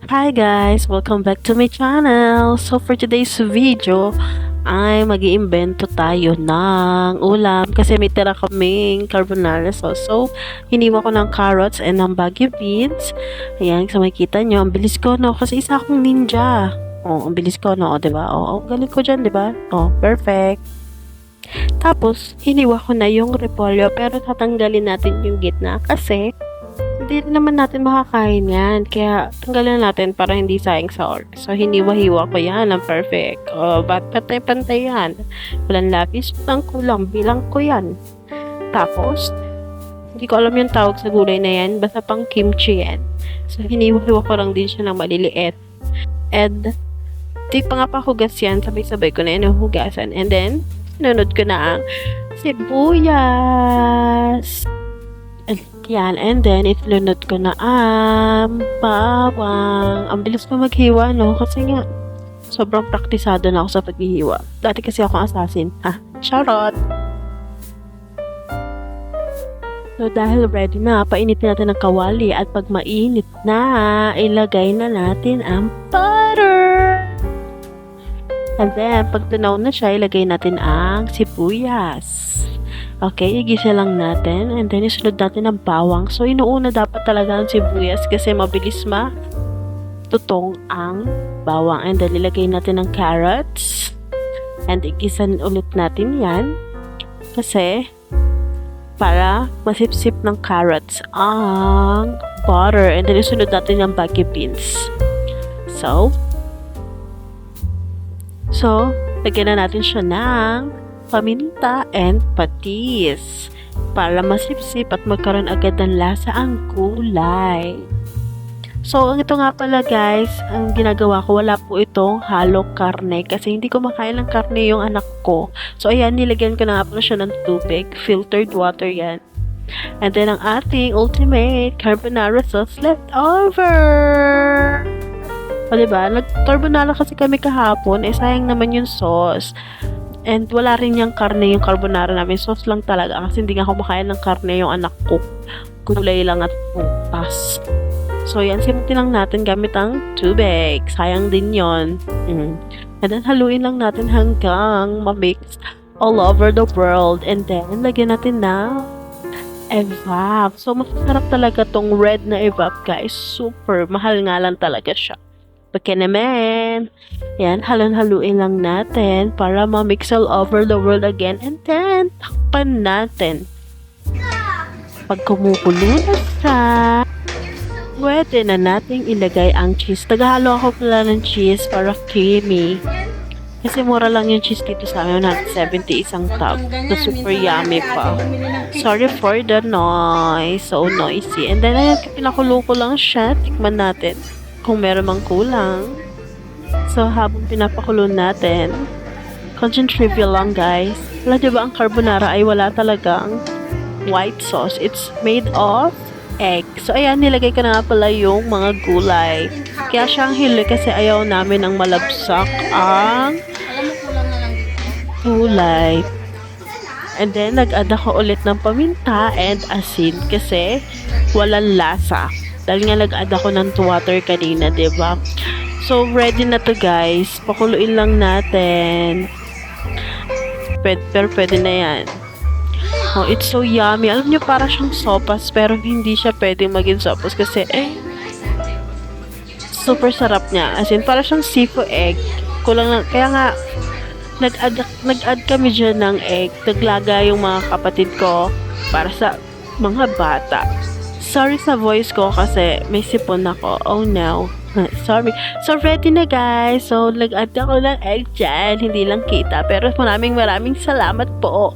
Hi guys! Welcome back to my channel! So for today's video, ay mag-iimbento tayo ng ulam kasi may tira kaming carbonara sauce. So, hiniwa ko ng carrots and ng baggy beans. Ayan, so makikita nyo, ang bilis ko, no? Kasi isa akong ninja. Oh, ang bilis ko, no? O, diba? Oh, galing ko dyan, diba? Oh, perfect. Tapos, hiniwa ko na yung repolyo pero tatanggalin natin yung gitna kasi hindi naman natin makakain yan. Kaya, tanggalin natin para hindi sayang sa oras. So, hiniwa-hiwa ko yan. Ang perfect. O, ba't pantay-pantay yan? Walang lapis, walang kulang. Bilang ko yan. Tapos, hindi ko alam yung tawag sa gulay na yan. Basta pang kimchi yan. So, hiniwa-hiwa ko lang din siya ng maliliit. And, di pa nga pahugas yan. Sabay-sabay ko na yan hugasan. And then, sinunod ko na ang sibuyas. Yan, and then, itlunod ko na ang bawang. Ang bilis ko maghiwa, no? Kasi nga, sobrang praktisado na ako sa paghihiwa. Dati kasi ako assassin. Charot! So, dahil ready na, painitin natin ang kawali at pag mainit na, ilagay na natin ang butter! And then, pag tunaw na siya, ilagay natin ang sibuyas. Okay, igisa lang natin. And then, isunod natin ang bawang. So, inuuna dapat talaga ang sibuyas kasi mabilis tutong ang bawang. And then, ilagay natin ang carrots. And igisa ulit natin yan. Kasi, para masipsip ng carrots ang butter. And then, isunod natin ang baggy beans. So, lagyan na natin siya ng paminta and patis para masipsip at magkaroon agad ng lasa ang gulay. So, ito nga pala guys, ang ginagawa ko, wala po itong halong karne kasi hindi ko makain ng karne yung anak ko. So, ayan, nilagyan ko na nga po siya ng tubig, filtered water yan. And then, ang ating ultimate carbonara sauce left over. O, diba? Nag-carbonara kasi kami kahapon, sayang naman yung sauce. And wala rin yung karne yung carbonara namin. Sauce lang talaga. Kasi hindi nga kumakain ng karne yung anak ko. Gulay lang at putas. So, yan. Simutin lang natin gamit ang tubig. Sayang din yon. And then, haluin lang natin hanggang ma-mix all over the world. And then, lagyan natin na evap. So, masarap talaga tong red na evap, guys. Super. Mahal nga lang talaga siya. Okay naman. Yan, haluin lang natin para ma-mix all over the world again. And then, takpan natin. Pag kumukulo na siya, pwede na nating ilagay ang cheese. Tagahalo ako pala ng cheese para creamy. Kasi mura lang yung cheese dito sa amin. 70 isang tub. So, super yummy pa. Sorry for the noise. So noisy. And then, ayan, pinakulo ko lang siya. Tikman natin kung meron mang kulang. So, habang pinapakulo natin, content trivia lang guys. Wala, diba ang carbonara ay wala talagang white sauce. It's made of egg. So, ayan, nilagay ko na nga pala yung mga gulay. Kaya siyang hili kasi ayaw namin ang malabsak ang gulay. And then, nag-add ako ulit ng paminta and asin kasi walang lasa. Dahil nga nag-add ako ng water kanina, diba? So, ready na to guys. Pakuluin lang natin. Pero pwede na yan. Oh, it's so yummy. Alam nyo, para siyang sopas, pero hindi siya pwede maging sopas kasi, super sarap niya. As in, para siyang seafood egg. Kulang lang. Kaya nga, nag-add kami dyan ng egg. Naglaga yung mga kapatid ko para sa mga bata. Sorry sa voice ko kasi may sipon ako. Oh no. Sorry. So, ready na guys. So, nag-add ako ng egg dyan. Hindi lang kita. Pero maraming salamat po.